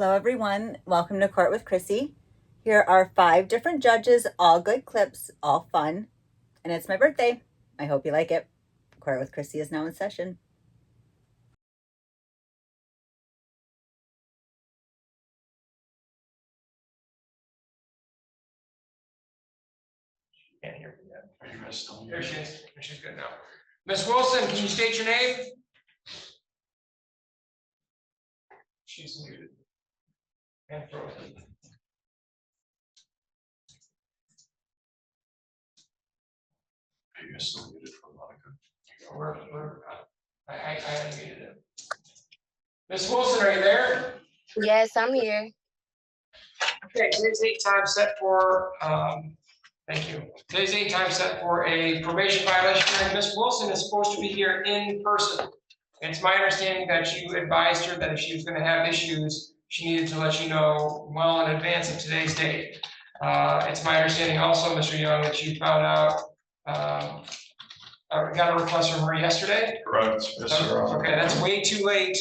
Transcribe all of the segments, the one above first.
Hello, everyone. Welcome to Court with Krissy. Here are 5 different judges, all good clips, all fun. And it's my birthday. I hope you like it. Court with Krissy is now in session. Can't hear me yet. There she is. She's good now. Miss Wilson, can you state your name? She's muted. And frozen. Are you still muted from Monica? I unmuted him. Miss Wilson, are you there? Yes, I'm here. Okay, today's date time set for thank you. Today's date time set for a probation violation, and Miss Wilson is supposed to be here in person. It's my understanding that you advised her that if she was going to have issues, she needed to let you know well in advance of today's date. It's my understanding also, Mr. Young, that you found out, got a request from her yesterday. Correct. Yes, sir. Okay, that's way too late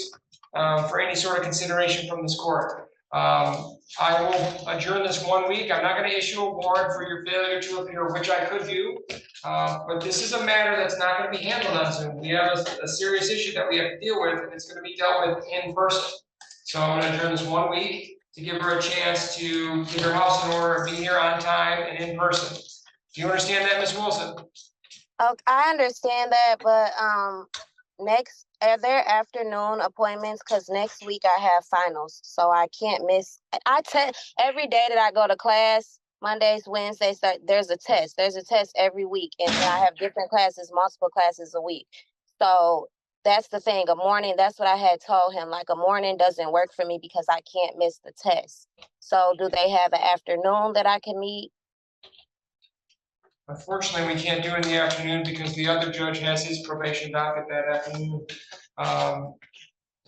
for any sort of consideration from this court. I will adjourn this 1 week. I'm not going to issue a warrant for your failure to appear, which I could do. But this is a matter that's not going to be handled on Zoom. We have a serious issue that we have to deal with, and it's going to be dealt with in person. So I'm going to adjourn this 1 week to give her a chance to get her house in order, be here on time and in person. Do you understand that, Ms. Wilson? Okay, I understand that, but next, are there afternoon appointments? Because next week I have finals, so I can't miss. Every day that I go to class, Mondays, Wednesdays, there's a test. There's a test every week, and I have different classes, multiple classes a week. So that's the thing. A morning, that's what I had told him. Like a morning doesn't work for me because I can't miss the test. So do they have an afternoon that I can meet? Unfortunately, we can't do it in the afternoon because the other judge has his probation docket that afternoon.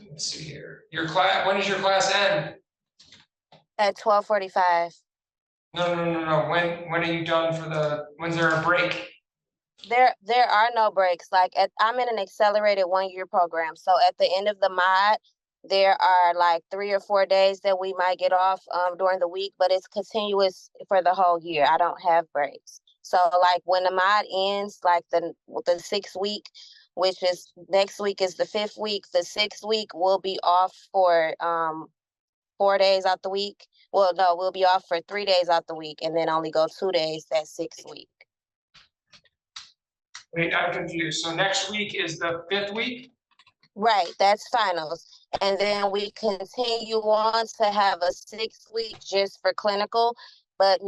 Let's see here. Your class, when does your class end? At 12:45. No. When are you done for when's there a break? There are no breaks. I'm in an accelerated 1-year program. So at the end of the mod, there are like 3 or 4 days that we might get off during the week, but it's continuous for the whole year. I don't have breaks. So like when the mod ends, like the 6th week, which is next week is the 5th week, the 6th week will be off for 4 days out the week. Well, no, we'll be off for 3 days out the week and then only go 2 days that 6th week. Wait, I'm confused. So next week is the 5th week? Right, that's finals. And then we continue on to have a 6th week just for clinical. But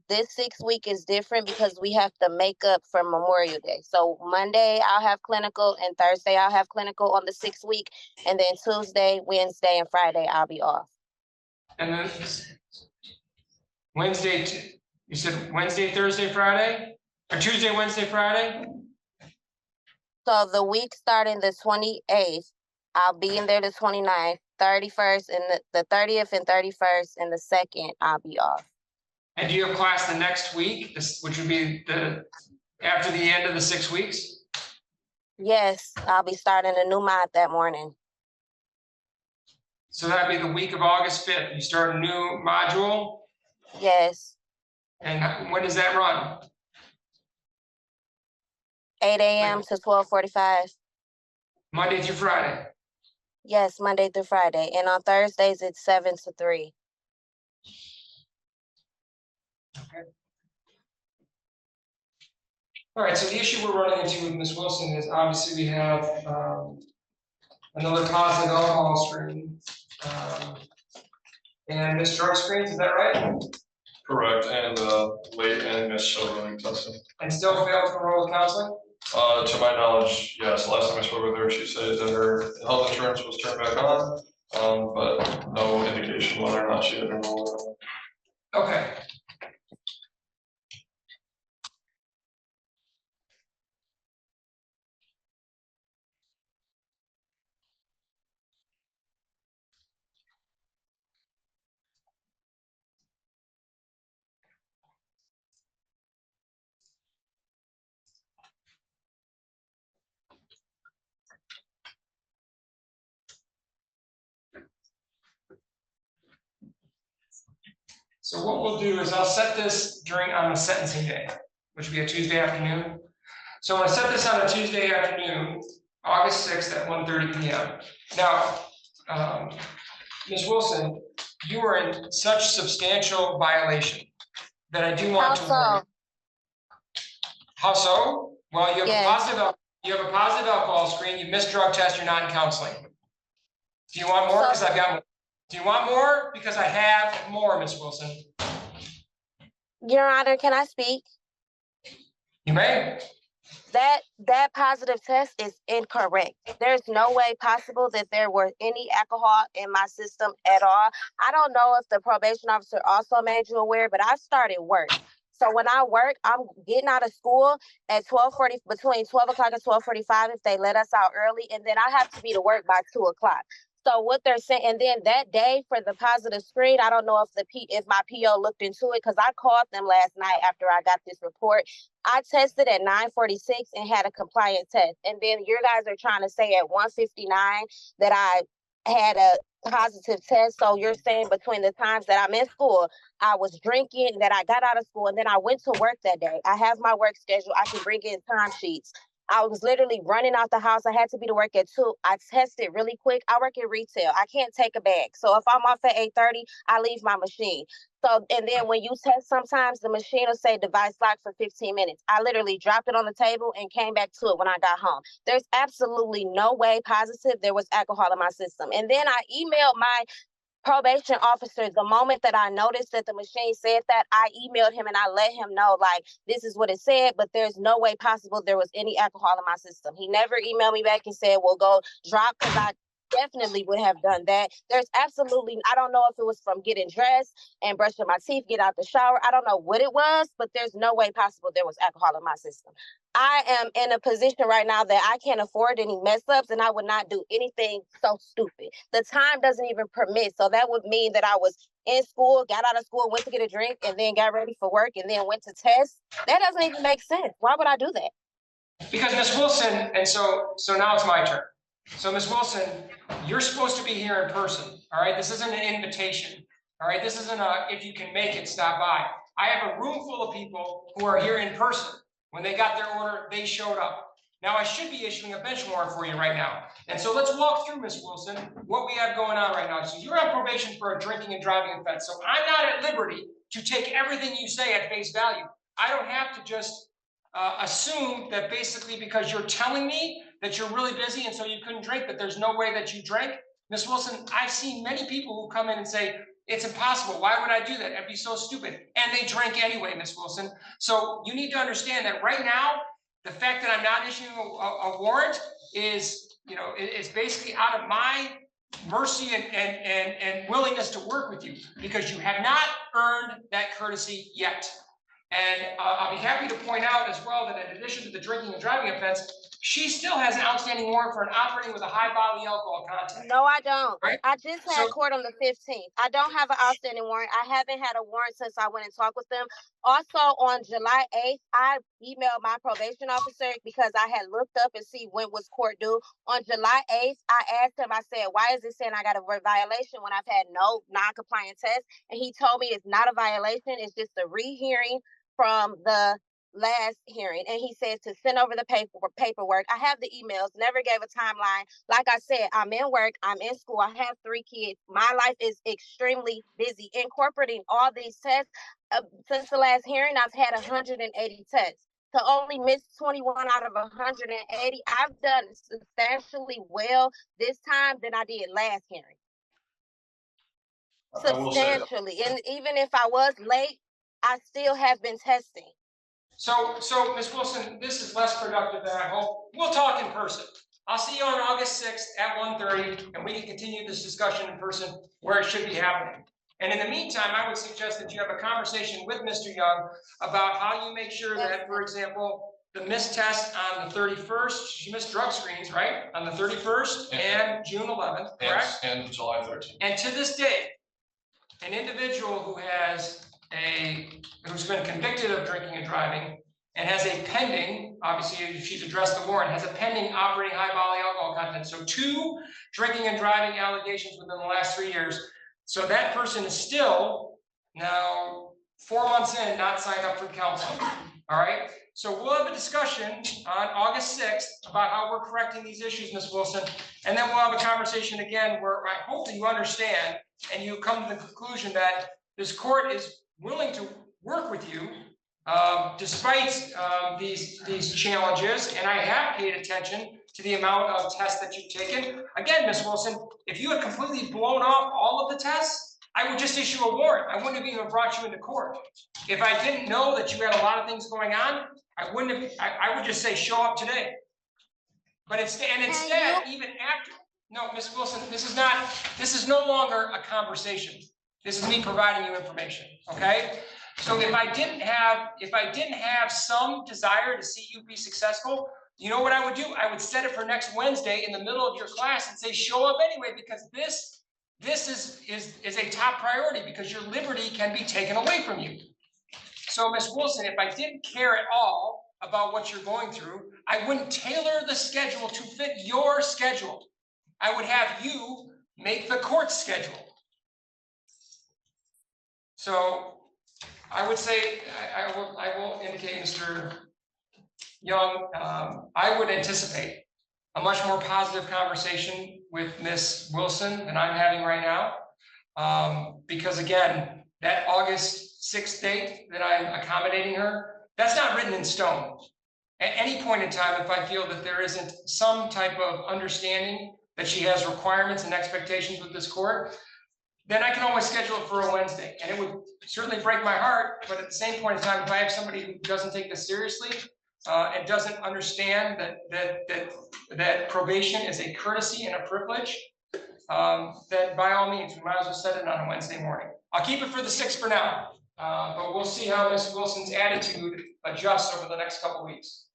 this 6th week is different because we have to make up for Memorial Day. So Monday I'll have clinical and Thursday I'll have clinical on the 6th week. And then Tuesday, Wednesday, and Friday I'll be off. And then Wednesday, you said Wednesday, Thursday, Friday? Or Tuesday, Wednesday, Friday? So the week starting the 28th, I'll be in there the 29th, 31st, and the 30th and 31st, and the 2nd, I'll be off. And do you have class the next week, which would be after the end of the 6 weeks? Yes, I'll be starting a new mod that morning. So that'd be the week of August 5th. You start a new module? Yes. And when does that run? 8 a.m. to 12:45. Monday through Friday? Yes, Monday through Friday. And on Thursdays, it's 7 to 3. Okay. All right, so the issue we're running into with Ms. Wilson is obviously we have another positive alcohol screen and missed drug screens, is that right? Correct, and late and missed showroom testing. And still failed to enroll with counseling? To my knowledge, yes. Last time I spoke with her, she said that her health insurance was turned back on, but no indication whether or not she had enrolled. Okay. what we'll do is I'll set this on a sentencing day, which will be a Tuesday afternoon. So I'm gonna set this on a Tuesday afternoon, August 6th at 1:30 p.m. Now, Ms. Wilson, you are in such substantial violation that I do want to warn you. How so? Well, you have a positive alcohol screen, you missed drug test, you're not in counseling. Do you want more? Because I've got more. Do you want more? Because I have more, Ms. Wilson. Your Honor, can I speak? You may. That positive test is incorrect. There's no way possible that there were any alcohol in my system at all. I don't know if the probation officer also made you aware, but I started work. So when I work, I'm getting out of school at 12:40, between 12 o'clock and 12:45 if they let us out early, and then I have to be to work by 2 o'clock. So what they're saying, and then that day for the positive screen, I don't know if my PO looked into it, because I called them last night after I got this report. I tested at 9:46 and had a compliant test. And then your guys are trying to say at 1:59 that I had a positive test. So you're saying between the times that I'm in school, I was drinking, that I got out of school, and then I went to work that day. I have my work schedule. I can bring in timesheets. I was literally running out the house. I had to be to work at 2. I tested really quick. I work in retail. I can't take a bag. So if I'm off at 8:30, I leave my machine. So, and then when you test, sometimes the machine will say device locked for 15 minutes. I literally dropped it on the table and came back to it when I got home. There's absolutely no way positive there was alcohol in my system. And then I emailed my probation officer the moment that I noticed that the machine said that. I emailed him and I let him know, like, this is what it said, but there's no way possible there was any alcohol in my system. He never emailed me back and said, well, go drop, because I definitely would have done that. There's absolutely, I don't know if it was from getting dressed and brushing my teeth, get out the shower. I don't know what it was, but there's no way possible there was alcohol in my system. I am in a position right now that I can't afford any mess ups, and I would not do anything so stupid. The time doesn't even permit. So that would mean that I was in school, got out of school, went to get a drink, and then got ready for work, and then went to test. That doesn't even make sense. Why would I do that? Because Ms. Wilson, and so now it's my turn. So Ms. Wilson, you're supposed to be here in person, all right? This isn't an invitation, all right? This isn't a, if you can make it, stop by. I have a room full of people who are here in person. When they got their order, they showed up. Now I should be issuing a bench warrant for you right now. And so let's walk through, Ms. Wilson, what we have going on right now. So you're on probation for a drinking and driving offense. So I'm not at liberty to take everything you say at face value. I don't have to just assume that basically because you're telling me that you're really busy and so you couldn't drink, that there's no way that you drank. Ms. Wilson, I've seen many people who come in and say, it's impossible. Why would I do that? That'd be so stupid. And they drank anyway, Ms. Wilson. So you need to understand that right now, the fact that I'm not issuing a warrant is, you know, is basically out of my mercy and willingness to work with you, because you have not earned that courtesy yet. And I'll be happy to point out as well that in addition to the drinking and driving offense, she still has an outstanding warrant for an operating with a high bodily alcohol content. No, I don't. Right? I just had court on the 15th. I don't have an outstanding warrant. I haven't had a warrant since I went and talked with them. Also, on July 8th, I emailed my probation officer because I had looked up and see when was court due. On July 8th, I asked him, I said, why is it saying I got a violation when I've had no non-compliant test? And he told me it's not a violation. It's just a rehearing from the last hearing. And he says to send over the paperwork. I have the emails, never gave a timeline. Like I said, I'm in work, I'm in school, I have 3 kids. My life is extremely busy. Incorporating all these tests, since the last hearing, I've had 180 tests. To only miss 21 out of 180, I've done substantially well this time than I did last hearing. Substantially. And even if I was late, I still have been testing. So Ms. Wilson, this is less productive than I hope. We'll talk in person. I'll see you on August 6th at 1:30, and we can continue this discussion in person where it should be happening. And in the meantime, I would suggest that you have a conversation with Mr. Young about how you make sure that, for example, the missed test on the 31st, she missed drug screens, right? On the 31st and June 11th, correct? And July 13th. And to this day, an individual who's been convicted of drinking and driving and has a pending, obviously if she's addressed the warrant, has a pending operating high bodily alcohol content. So 2 drinking and driving allegations within the last 3 years. So that person is still now 4 months in, not signed up for counsel. All right, so we'll have a discussion on August 6th about how we're correcting these issues, Ms. Wilson. And then we'll have a conversation again where I hope that you understand and you come to the conclusion that this court is willing to work with you despite these challenges. And I have paid attention to the amount of tests that you've taken. Again, Ms. Wilson, if you had completely blown off all of the tests, I would just issue a warrant. I wouldn't have even brought you into court. If I didn't know that you had a lot of things going on, I wouldn't have, I would just say, show up today. But instead, even after, no, Ms. Wilson, this is no longer a conversation. This is me providing you information, okay? So if I didn't have some desire to see you be successful, you know what I would do? I would set it for next Wednesday in the middle of your class and say, show up anyway, because this is a top priority, because your liberty can be taken away from you. So Ms. Wilson, if I didn't care at all about what you're going through, I wouldn't tailor the schedule to fit your schedule. I would have you make the court schedule. So I would say, I will indicate, Mr. Young, I would anticipate a much more positive conversation with Ms. Wilson than I'm having right now. Because again, that August 6th date that I'm accommodating her, that's not written in stone. At any point in time, if I feel that there isn't some type of understanding that she has requirements and expectations with this court, then I can always schedule it for a Wednesday. And it would certainly break my heart, but at the same point in time, if I have somebody who doesn't take this seriously and doesn't understand that probation is a courtesy and a privilege, then by all means, we might as well set it on a Wednesday morning. I'll keep it for the 6th for now, but we'll see how Ms. Wilson's attitude adjusts over the next couple of weeks.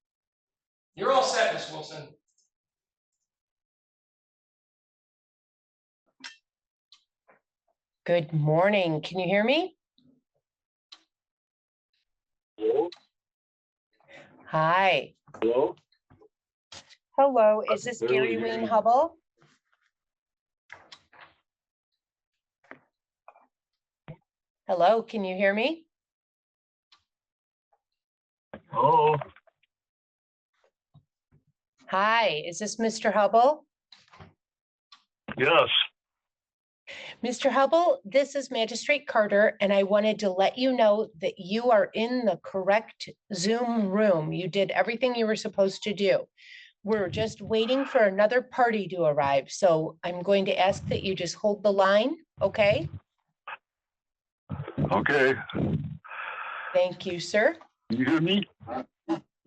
You're all set, Ms. Wilson. Good morning. Can you hear me? Hello? Hi. Hello? Hello. Is this Barely Gary hear Wayne you. Hubble? Hello, can you hear me? Hello? Hi, is this Mr. Hubble? Yes. Mr. Hubble, this is Magistrate Carter, and I wanted to let you know that you are in the correct Zoom room. You did everything you were supposed to do. We're just waiting for another party to arrive, so I'm going to ask that you just hold the line, okay? Okay. Thank you, sir. You hear me?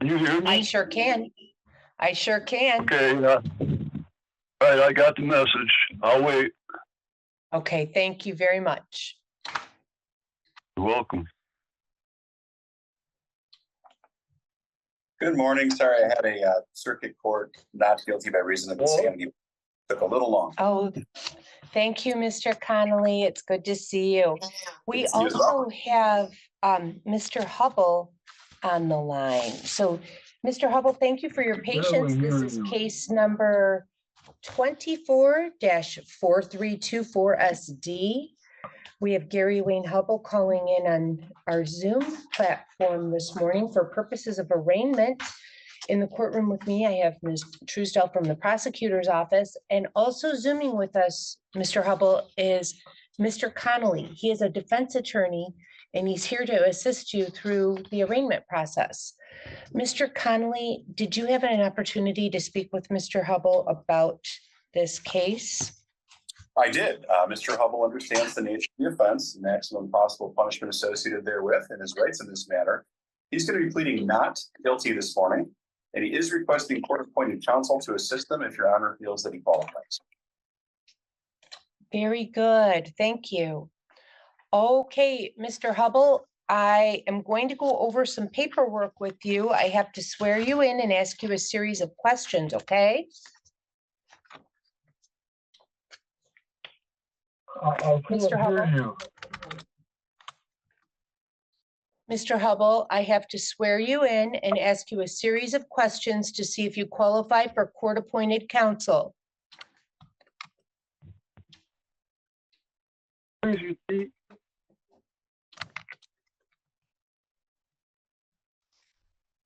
You hear me? I sure can. I sure can. Okay. All right, I got the message. I'll wait. Okay, thank you very much. You're welcome. Good morning. Sorry, I had a circuit court not guilty by reason of insanity. Took a little long. Oh, thank you, Mr. Connolly. It's good to see you. We Good to see you as well. also have Mr. Hubble on the line. So, Mr. Hubble, thank you for your patience. This is case number 24-4324SD. We have Gary Wayne Hubble calling in on our Zoom platform this morning for purposes of arraignment. In the courtroom with me, I have Ms. Truesdell from the prosecutor's office, and also Zooming with us, Mr. Hubble, is Mr. Connolly. He is a defense attorney, and he's here to assist you through the arraignment process. Mr. Connolly, did you have an opportunity to speak with Mr. Hubble about this case? I did. Mr. Hubble understands the nature of the offense, maximum possible punishment associated therewith, and his rights in this matter. He's going to be pleading not guilty this morning, and he is requesting court-appointed counsel to assist him if Your Honor feels that he qualifies. Very good. Thank you. Okay, Mr. Hubble, I am going to go over some paperwork with you. I have to swear you in and ask you a series of questions, okay? I Mr. Hubble? Mr. Hubble, I have to swear you in and ask you a series of questions to see if you qualify for court-appointed counsel. Please repeat.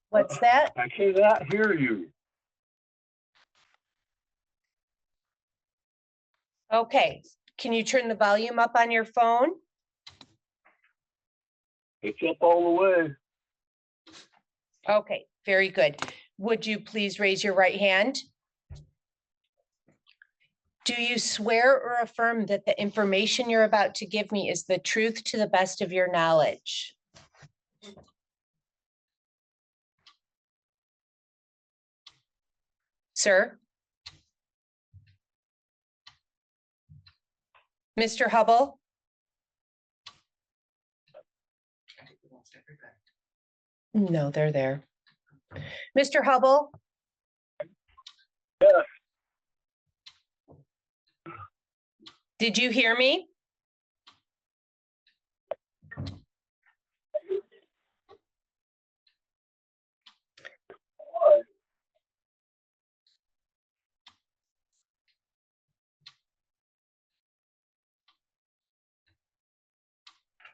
What's that? I cannot hear you. Okay, can you turn the volume up on your phone? It's up all the way. Okay, very good. Would you please raise your right hand? Do you swear or affirm that the information you're about to give me is the truth to the best of your knowledge? Sir? Mr. Hubble? No, they're there. Mr. Hubble? Yes. Did you hear me?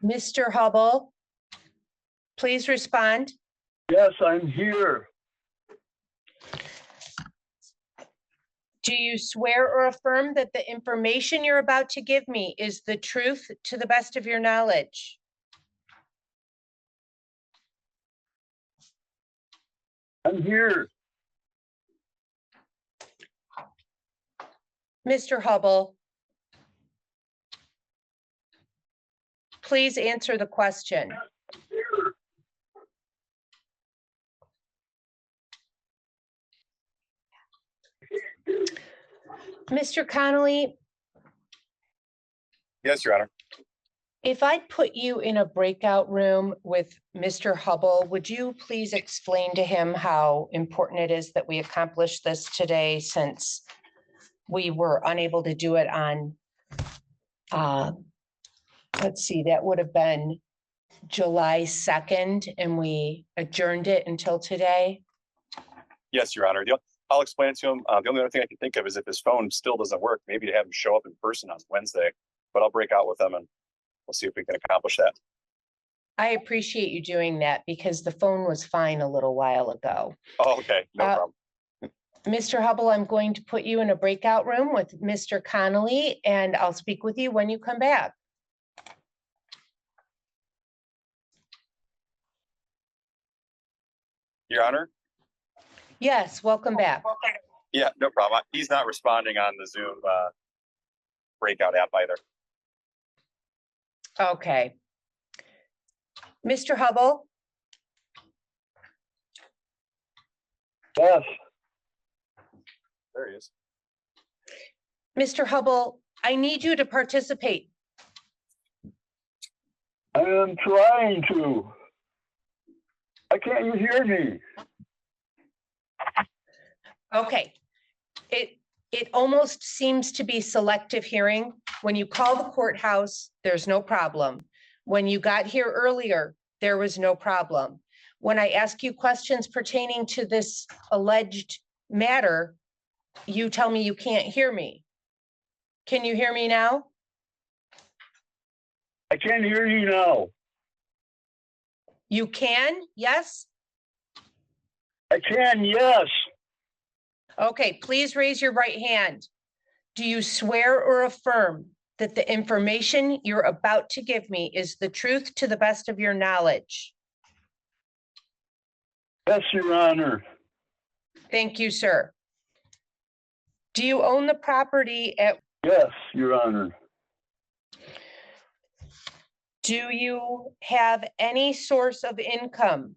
Mr. Hubble, please respond. Yes, I'm here. Do you swear or affirm that the information you're about to give me is the truth to the best of your knowledge? I'm here. Mr. Hubble, please answer the question. Mr. Connolly, Yes, Your Honor. if I put you in a breakout room with Mr. Hubble, would you please explain to him how important it is that we accomplish this today, since we were unable to do it on, let's see, that would have been July 2nd, and we adjourned it until today? Yes, Your Honor. I'll explain it to him. The only other thing I can think of is if his phone still doesn't work, maybe to have him show up in person on Wednesday. But I'll break out with him and we'll see if we can accomplish that. I appreciate you doing that, because the phone was fine a little while ago. Oh, okay, no problem. Mr. Hubble, I'm going to put you in a breakout room with Mr. Connolly, and I'll speak with you when you come back. Your Honor? Yes, welcome back. Yeah, no problem. He's not responding on the Zoom breakout app either. Okay. Mr. Hubble, Yes. There he is. Mr. Hubble, I need you to participate. I am trying to. Why can't you hear me? Okay. It almost seems to be selective hearing. When you call the courthouse, there's no problem. When you got here earlier, there was no problem. When I ask you questions pertaining to this alleged matter, you tell me you can't hear me. Can you hear me now? I can't hear you now. You can, yes? I can, yes. Okay, please raise your right hand. Do you swear or affirm that the information you're about to give me is the truth to the best of your knowledge? Yes, Your Honor. Thank you, sir. Do you own the property at, Yes, Your Honor. do you have any source of income?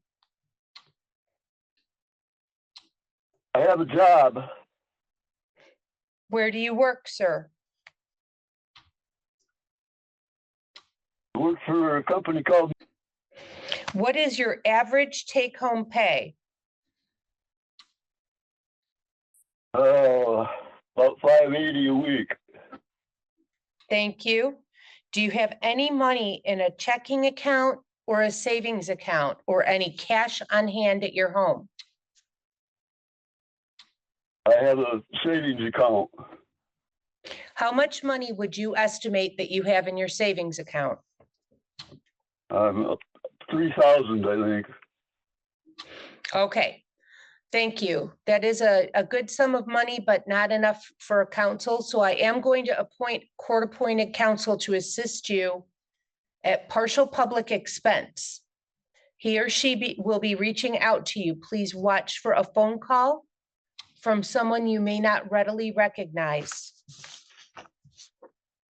I have a job. Where do you work, sir? I work for a company called, What is your average take-home pay? about $580 a week. Thank you. Do you have any money in a checking account or a savings account, or any cash on hand at your home? I have a savings account. How much money would you estimate that you have in your savings account? 3,000, I think. Okay, thank you. That is a good sum of money, but not enough for a counsel. So I am going to appoint court-appointed counsel to assist you at partial public expense. He or she will be reaching out to you. Please watch for a phone call from someone you may not readily recognize.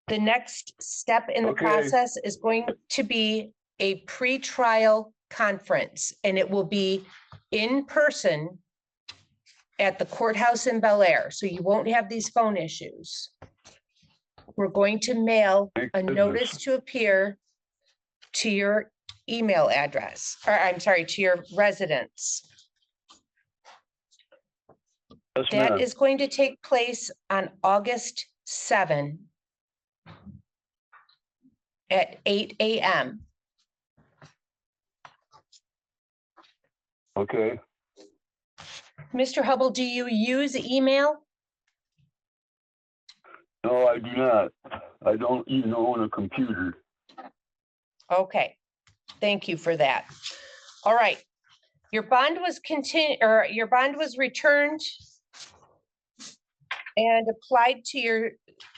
The next step in the Okay. process is going to be a pre-trial conference, and it will be in person at the courthouse in Bel Air, so you won't have these phone issues. We're going to mail Thank a goodness. notice to appear to your email address, or I'm sorry, to your residence. Yes, That ma'am. is going to take place on August 7 at 8 a.m. Okay. Mr. Hubble, do you use email? No, I do not. I don't even own a computer. Okay, thank you for that. All right, your bond was your bond was returned and applied to your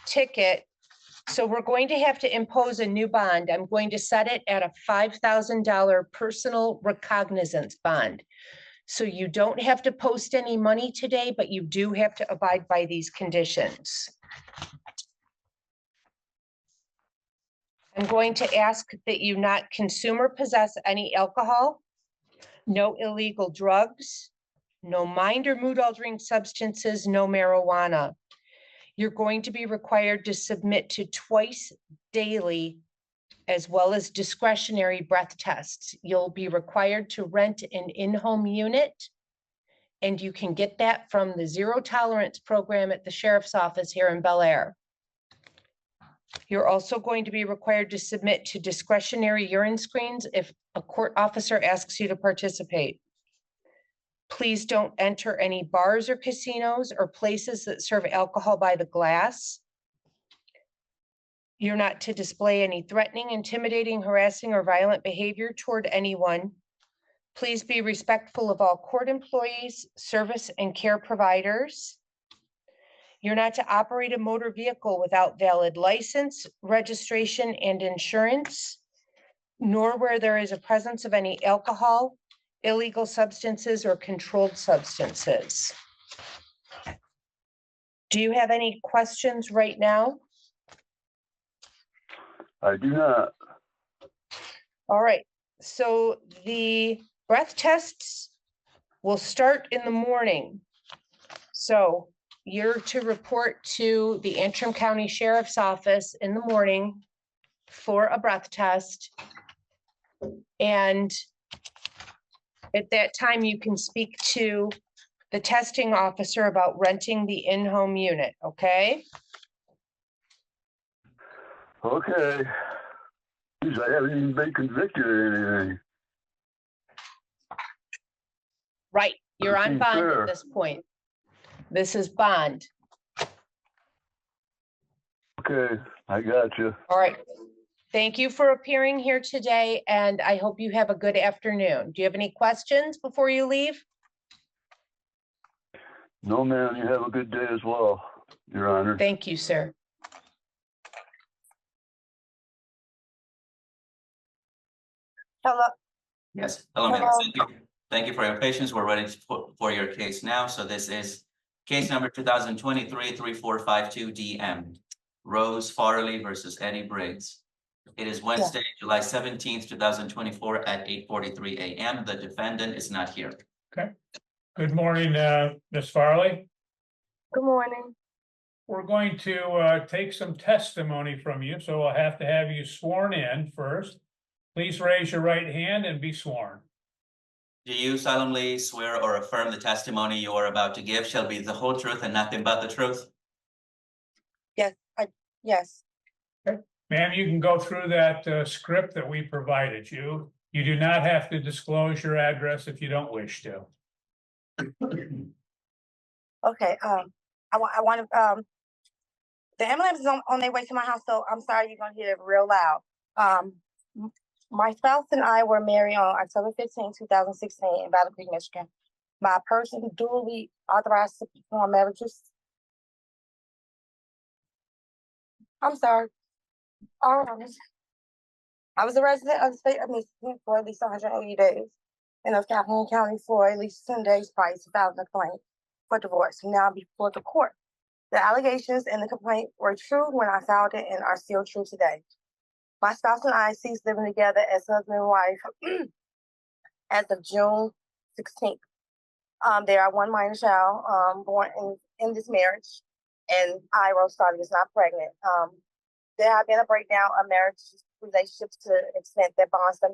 ticket. So we're going to have to impose a new bond. I'm going to set it at a $5,000 personal recognizance bond. So you don't have to post any money today, but you do have to abide by these conditions. I'm going to ask that you not consume or possess any alcohol, no illegal drugs, no mind or mood altering substances, no marijuana. You're going to be required to submit to twice daily as well as discretionary breath tests. You'll be required to rent an in-home unit, and you can get that from the zero tolerance program at the sheriff's office here in Bel Air. You're also going to be required to submit to discretionary urine screens if a court officer asks you to participate. Please don't enter any bars or casinos or places that serve alcohol by the glass. You're not to display any threatening, intimidating, harassing, or violent behavior toward anyone. Please be respectful of all court employees, service and care providers. You're not to operate a motor vehicle without valid license, registration, and insurance, nor where there is a presence of any alcohol, illegal substances, or controlled substances. Do you have any questions right now? I do not. All right, so the breath tests will start in the morning. So you're to report to the Antrim County Sheriff's Office in the morning for a breath test. And at that time, you can speak to the testing officer about renting the in-home unit, okay? Okay. Geez, I haven't even been convicted of anything. Right, you're on bond Fair. at this point. This is bond. Okay, I got you. All right. Thank you for appearing here today, and I hope you have a good afternoon. Do you have any questions before you leave? No, ma'am, you have a good day as well, Your Honor. Thank you, sir. Hello. Yes, hello, ma'am. Hello. Thank you for your patience. We're ready for your case now. So this is case number 2023-3452 DM, Rose Farley versus Eddie Briggs. It is Wednesday, July 17th, 2024 at 8:43 a.m. The defendant is not here. Okay. Good morning, Ms. Farley. Good morning. We're going to take some testimony from you, so we'll have to have you sworn in first. Please raise your right hand and be sworn. Do you solemnly swear or affirm the testimony you are about to give shall be the whole truth and nothing but the truth? Yes, yes. Ma'am, you can go through that script that we provided you. You do not have to disclose your address if you don't wish to. Okay. I want to. The ambulance is on their way to my house, so I'm sorry you're gonna hear it real loud. My spouse and I were married on October 15, 2016 in Battle Creek, Michigan. My person duly authorized to perform marriages. I'm sorry. I was a resident of the state of Michigan for at least 180 days and of Calhoun County for at least 10 days prior to filing a complaint for divorce, now before the court. The allegations in the complaint were true when I filed it and are still true today. My spouse and I ceased living together as husband and wife as of June 16th. There are one minor child born in this marriage, and I, Rose Starling, is not pregnant. There have been a breakdown of marriage relationships to the extent that bonds of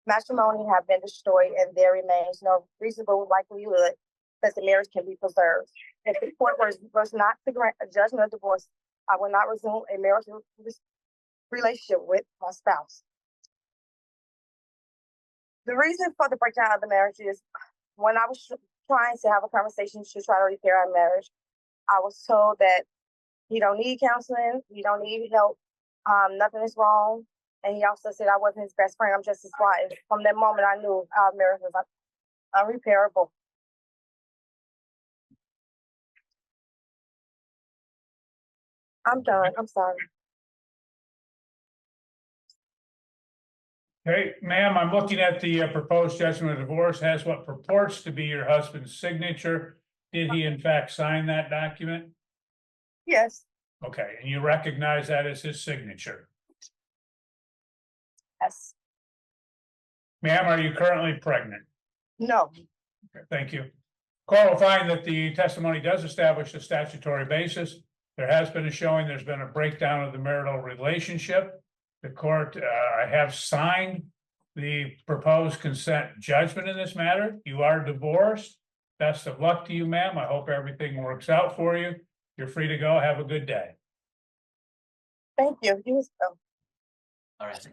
matrimony have been destroyed, and there remains no reasonable likelihood that the marriage can be preserved. If the court was not to grant a judgment of divorce, I will not resume a marital relationship with my spouse. The reason for the breakdown of the marriage is when I was trying to have a conversation to try to repair our marriage, I was told that he don't need counseling, he don't need help, nothing is wrong. And he also said I wasn't his best friend, I'm just his wife. From that moment, I knew our marriage was unrepairable. I'm done, I'm sorry. Okay, ma'am, I'm looking at the proposed judgment of divorce, has what purports to be your husband's signature. Did he in fact sign that document? Yes. Okay, and you recognize that as his signature? Yes. Ma'am, are you currently pregnant? No. Okay, thank you. Court will find that the testimony does establish a statutory basis. There has been a showing there's been a breakdown of the marital relationship. The court, I have signed the proposed consent judgment in this matter. You are divorced. Best of luck to you, ma'am. I hope everything works out for you. You're free to go. Have a good day. Thank you. You as well. All right,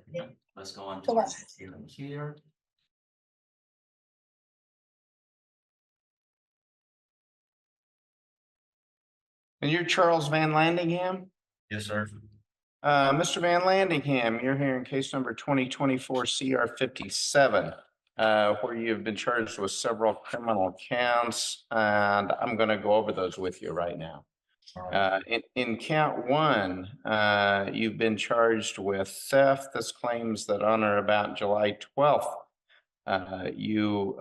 let's go on to our next hearing here. And you're Charles Van Landingham? Yes, sir. Mr. Van Landingham, you're here in case number 2024 CR 57, where you've been charged with several criminal counts, and I'm going to go over those with you right now. In count one, you've been charged with theft. This claims that on or about July 12th, you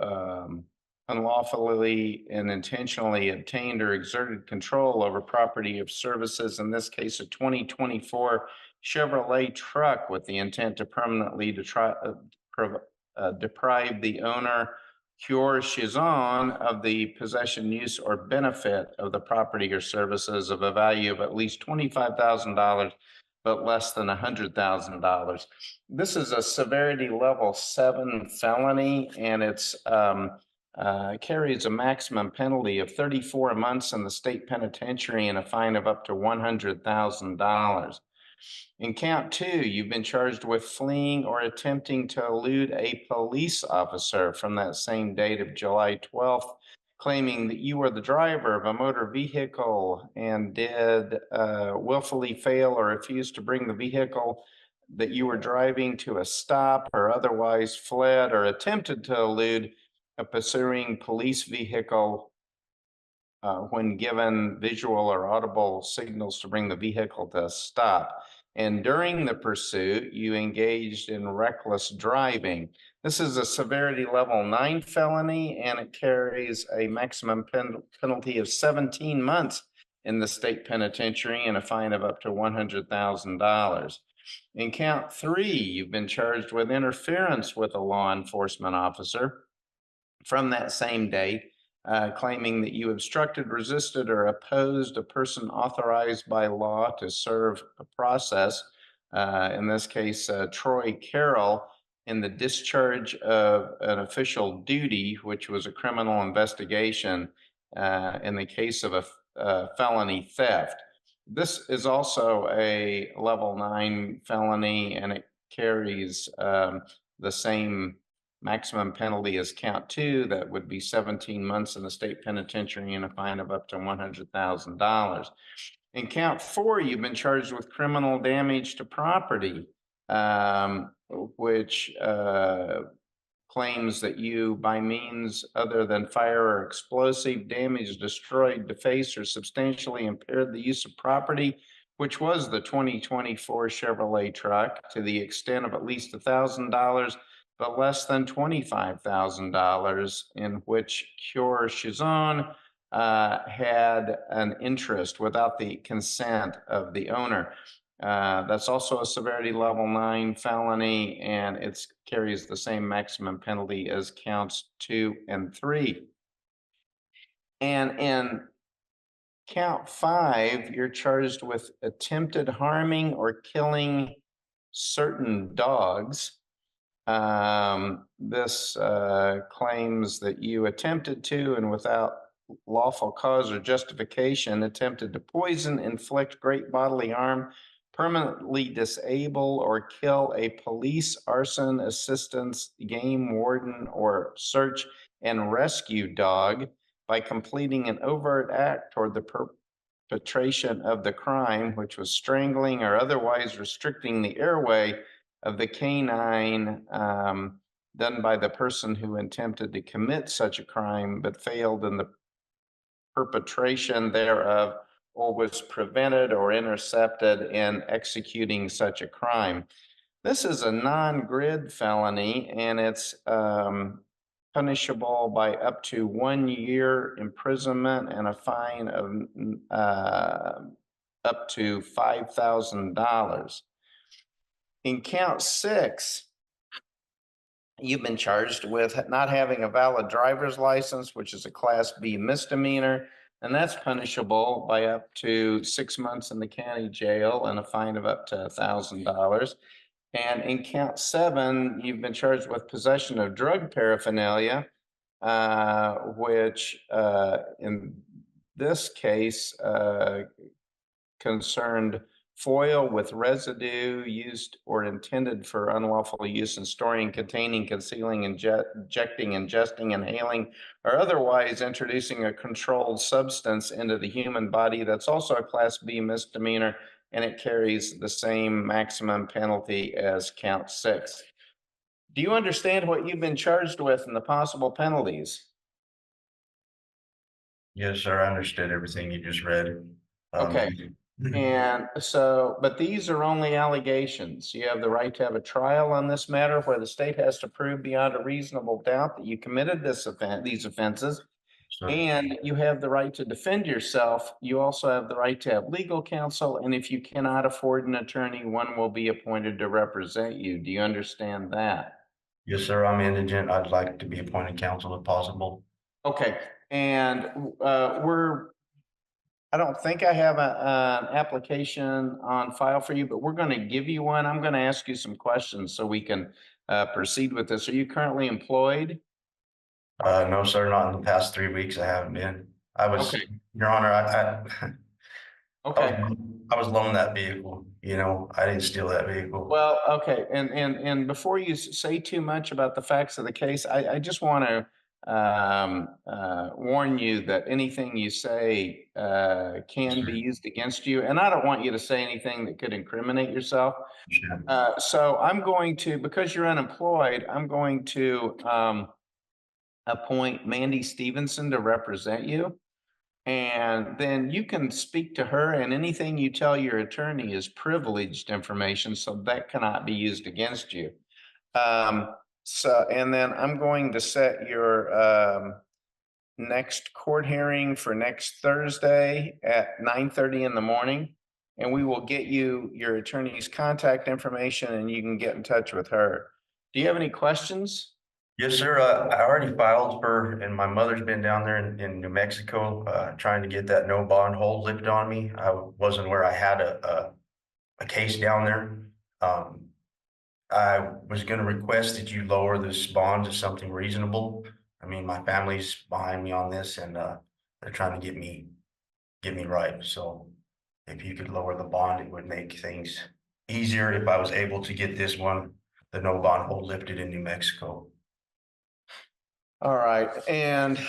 unlawfully and intentionally obtained or exerted control over property of services, in this case, a 2024 Chevrolet truck, with the intent to permanently deprive the owner, cure Shizan, of the possession, use, or benefit of the property or services of a value of at least $25,000, but less than $100,000. This is a severity level 7 felony, and it's carries a maximum penalty of 34 months in the state penitentiary and a fine of up to $100,000. In count two, you've been charged with fleeing or attempting to elude a police officer from that same date of July 12th, claiming that you were the driver of a motor vehicle and did willfully fail or refuse to bring the vehicle that you were driving to a stop, or otherwise fled or attempted to elude a pursuing police vehicle when given visual or audible signals to bring the vehicle to a stop. And during the pursuit, you engaged in reckless driving. This is a severity level 9 felony, and it carries a maximum penalty of 17 months in the state penitentiary and a fine of up to $100,000. In count 3, you've been charged with interference with a law enforcement officer from that same date, claiming that you obstructed, resisted, or opposed a person authorized by law to serve a process, in this case, Troy Carroll, in the discharge of an official duty, which was a criminal investigation in the case of a felony theft. This is also a level 9 felony, and it carries the same maximum penalty as count 2. That would be 17 months in the state penitentiary and a fine of up to $100,000. In count 4, you've been charged with criminal damage to property, which claims that you, by means other than fire or explosive, damaged, destroyed, defaced, or substantially impaired the use of property, which was the 2024 Chevrolet truck, to the extent of at least $1,000, but less than $25,000, in which Cure Chazon had an interest without the consent of the owner. That's also a severity level 9 felony, and it carries the same maximum penalty as counts 2 and 3. And in count 5, you're charged with attempted harming or killing certain dogs. This claims that you attempted to, and without lawful cause or justification, attempted to poison, inflict great bodily harm, permanently disable, or kill a police, arson, assistance, game warden, or search and rescue dog by completing an overt act toward the perpetration of the crime, which was strangling or otherwise restricting the airway of the canine done by the person who attempted to commit such a crime but failed in the perpetration thereof, or was prevented or intercepted in executing such a crime. This is a non-grid felony, and it's punishable by up to 1 year imprisonment and a fine of up to $5,000. In count 6, you've been charged with not having a valid driver's license, which is a Class B misdemeanor, and that's punishable by up to 6 months in the county jail and a fine of up to $1,000. And in count 7, you've been charged with possession of drug paraphernalia, which in this case concerned foil with residue used or intended for unlawful use in storing, containing, concealing, injecting, ingesting, inhaling, or otherwise introducing a controlled substance into the human body. That's also a Class B misdemeanor, and it carries the same maximum penalty as count 6. Do you understand what you've been charged with and the possible penalties? Yes, sir. I understood everything you just read. Okay. And so, but these are only allegations. You have the right to have a trial on this matter where the state has to prove beyond a reasonable doubt that you committed these offenses. And you have the right to defend yourself. You also have the right to have legal counsel. And if you cannot afford an attorney, one will be appointed to represent you. Do you understand that? Yes, sir. I'm indigent. I'd like to be appointed counsel if possible. Okay. And I don't think I have an application on file for you, but we're going to give you one. I'm going to ask you some questions so we can proceed with this. Are you currently employed? No, sir. Not in the past 3 weeks. I haven't been. I was, Okay. Your Honor, Okay. I was loaned that vehicle. You know, I didn't steal that vehicle. Well, okay. And before you say too much about the facts of the case, I just want to warn you that anything you say can be used against you. And I don't want you to say anything that could incriminate yourself. So I'm going to, because you're unemployed, I'm going to appoint Mandy Stevenson to represent you. And then you can speak to her, and anything you tell your attorney is privileged information, so that cannot be used against you. And then I'm going to set your next court hearing for next Thursday at 9:30 in the morning. And we will get you your attorney's contact information, and you can get in touch with her. Do you have any questions? Yes, sir. I already filed for, and my mother's been down there in New Mexico trying to get that no bond hold lifted on me. I wasn't aware I had a case down there. I was going to request that you lower this bond to something reasonable. I mean, my family's behind me on this, and they're trying to get me right. So if you could lower the bond, it would make things easier if I was able to get this one, the no bond hold, lifted in New Mexico. All right. And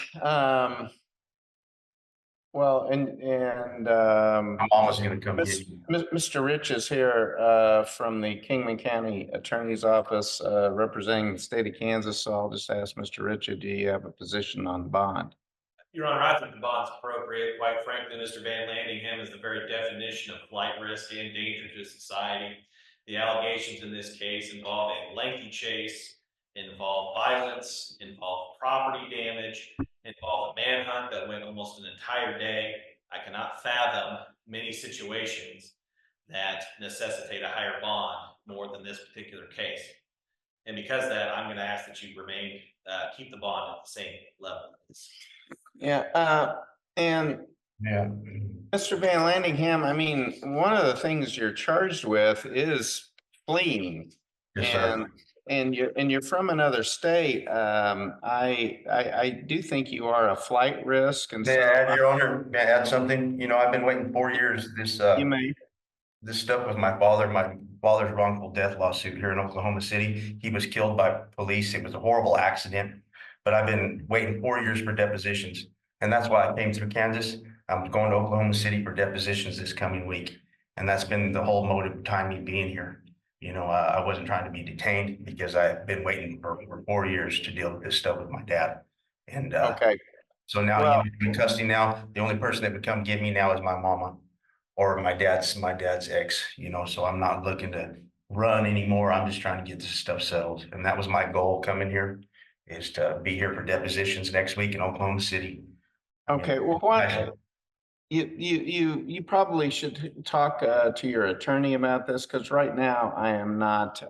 Well, My mama's gonna come get you. Mr. Rich is here from the Kingman County Attorney's Office representing the state of Kansas. So I'll just ask Mr. Richard, do you have a position on bond? Your Honor, I think the bond's appropriate. Quite frankly, Mr. Van Landingham is the very definition of flight risk and danger to society. The allegations in this case involve a lengthy chase, involve violence, involve property damage, involve a manhunt that went almost an entire day. I cannot fathom many situations that necessitate a higher bond more than this particular case. And because of that, I'm going to ask that you keep the bond at the same level. Yeah, and Mr. Van Landingham, I mean, one of the things you're charged with is fleeing. Yes, sir. And you're from another state. I do think you are a flight risk, and May I add, Your Honor, may I add something? You know, I've been waiting 4 years. You may. This stuff with my father's wrongful death lawsuit here in Oklahoma City. He was killed by police. It was a horrible accident, but I've been waiting 4 years for depositions. And that's why I came through Kansas. I'm going to Oklahoma City for depositions this coming week. And that's been the whole motive behind me being here. You know, I wasn't trying to be detained because I've been waiting for 4 years to deal with this stuff with my dad. And okay. So now he's in custody now. The only person that would come get me now is my mama or my dad's ex, you know, so I'm not looking to run anymore. I'm just trying to get this stuff settled. And that was my goal coming here, is to be here for depositions next week in Oklahoma City. Okay, well, what you probably should talk to your attorney about this, because right now I am not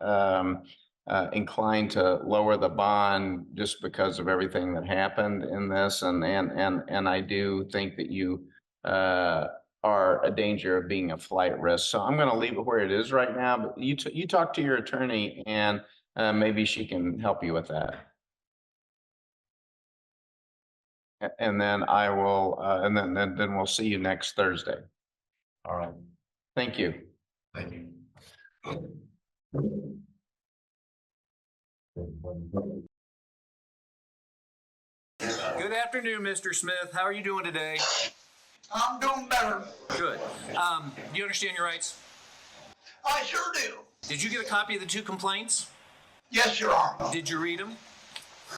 inclined to lower the bond just because of everything that happened in this, and I do think that you are a danger of being a flight risk. So I'm going to leave it where it is right now. But you talk to your attorney, and maybe she can help you with that. And then I will, and then we'll see you next Thursday. All right. Thank you. Thank you. Good afternoon, Mr. Smith. How are you doing today? I'm doing better. Good. Do you understand your rights? I sure do. Did you get a copy of the 2 complaints? Yes, Your Honor. Did you read them?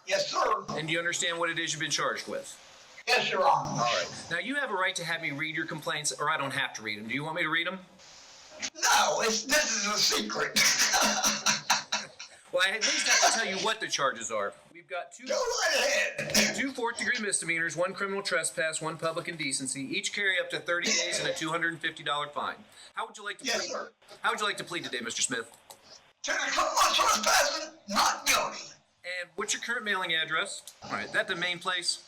Yes, sir. And do you understand what it is you've been charged with? Yes, Your Honor. All right. Now, you have a right to have me read your complaints, or I don't have to read them. Do you want me to read them? No, this is a secret. Well, I at least have to tell you what the charges are. We've got 2 4th-degree misdemeanors, 1 criminal trespass, 1 public indecency. Each carry up to 30 days and a $250 fine. How would you like to plead? Sir. How would you like to plead today, Mr. Smith? To the criminal trespassing, not guilty. And what's your current mailing address? All right, that the main place?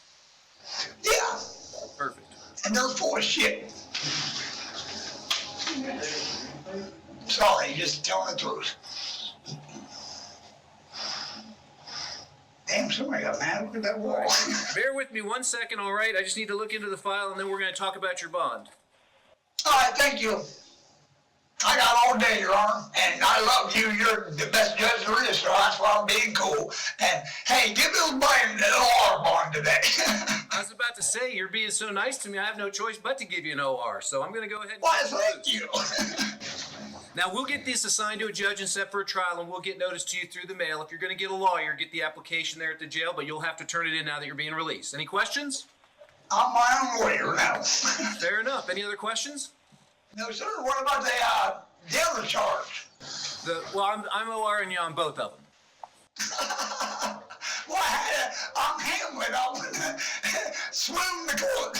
Yeah. Perfect. And they're full of shit. Sorry, just telling the truth. Damn, somebody got mad. Look at that wall. Bear with me 1 second, all right? I just need to look into the file, and then we're going to talk about your bond. All right, thank you. I got all day, Your Honor, and I love you. You're the best judge there is, so that's why I'm being cool. And hey, give Bill Bryan an OR bond today. I was about to say, you're being so nice to me, I have no choice but to give you an OR, so I'm going to go ahead and... Why, thank you. Now, we'll get this assigned to a judge and set for a trial, and we'll get notice to you through the mail. If you're going to get a lawyer, get the application there at the jail, but you'll have to turn it in now that you're being released. Any questions? I'm my own lawyer now. Fair enough. Any other questions? No, sir. What about the other charge? Well, I'm OR-ing you on both of them. Well, I'm Hamlet. I'm swim the court.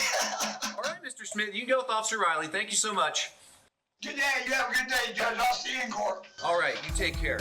All right, Mr. Smith. You go with Officer Riley. Thank you so much. Good day. You have a good day, Judge. I'll see you in court. All right. You take care.